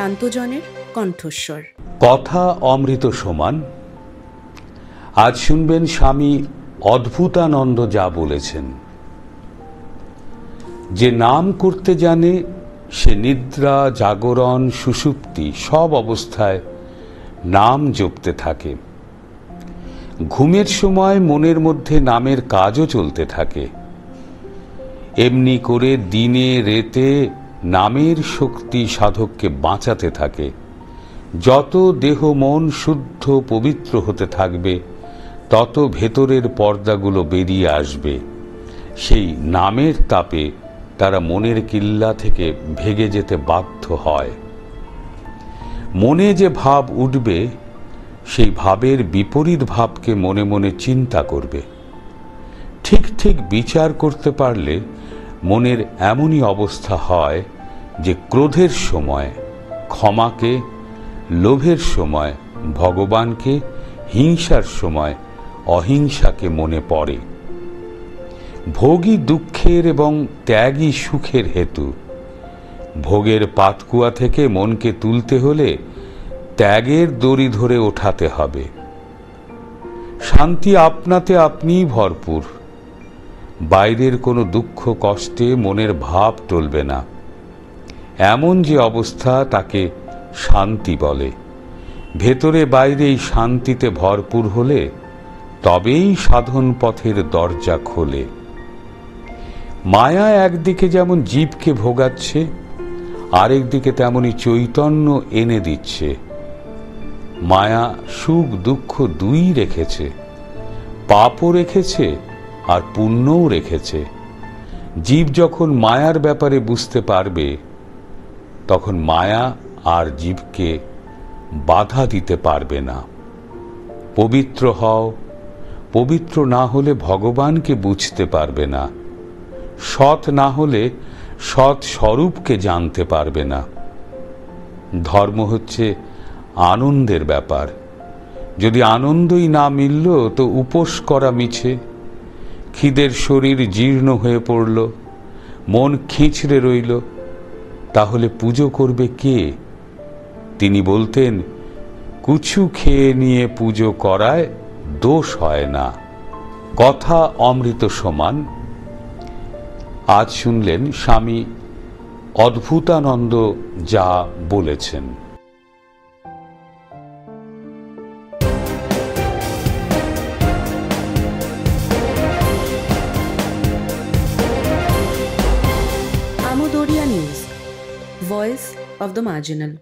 প্রান্তজনের কণ্ঠস্বর। কথা অমৃত সমান। আজ শুনবেন স্বামী অদ্ভুতানন্দ যা বলেছেন। যে নাম করতে জানে সে নিদ্রা, জাগরণ, সুষুপ্তি সব অবস্থায় নাম জপতে থাকে। ঘুমের সময় মনের মধ্যে নামের কাজও চলতে থাকে। এমনি করে দিনে রেতে নামের শক্তি সাধককে বাঁচাতে থাকে। যত দেহ মন শুদ্ধ পবিত্র হতে থাকবে তত ভেতরের পর্দাগুলো বেরিয়ে আসবে। সেই নামের তাপে তারা মনের কিল্লা থেকে ভেগে যেতে বাধ্য হয়। মনে যে ভাব উঠবে সেই ভাবের বিপরীত ভাবকে মনে মনে চিন্তা করবে। ঠিক ঠিক বিচার করতে পারলে মনের এমনই অবস্থা হয় যে ক্রোধের সময় ক্ষমাকে, লোভের সময় ভগবানকে, হিংসার সময় অহিংসাকে মনে পড়ে। ভোগই দুঃখের এবং ত্যাগই সুখের হেতু। ভোগের পাতকুয়া থেকে মনকে তুলতে হলে ত্যাগের দড়ি ধরে ওঠাতে হবে। শান্তি আপনাতে আপনিই ভরপুর। বাইরের কোনো দুঃখ কষ্টে মনের ভাব টলবে না। এমন যে অবস্থা তাকে শান্তি বলে। ভেতরে বাইরে এই শান্তিতে ভরপুর হলে তবেই সাধন পথের দরজা খোলে। মায়া একদিকে যেমন জীবকে ভোগাচ্ছে, আরেক দিকে তেমনি চৈতন্য এনে দিচ্ছে। মায়া সুখ দুঃখ দুই রেখেছে, পাপও রেখেছে আর পুণ্যও রেখেছে। জীব যখন মায়ার ব্যাপারে বুঝতে পারবে তখন মায়া আর জীবকে বাধা দিতে পারবে না। পবিত্র হও, পবিত্র না হলে ভগবানকে বুঝতে পারবে না। সৎ না হলে সৎ স্বরূপকে জানতে পারবে না। ধর্ম হচ্ছে আনন্দের ব্যাপার। যদি আনন্দই না মিলল তো উপোস করা মিছে। খিদের শরীর জীর্ণ হয়ে পড়ল, মন খিঁচড়ে রইল, তাহলে পুজো করবে কে? তিনি বলতেন, কুছু খেয়ে নিয়ে পুজো করায় দোষ হয় না। কথা অমৃত সমান। আজ শুনলেন স্বামী অদ্ভুতানন্দ যা বলেছেন। Amodariya news, voice of the marginal.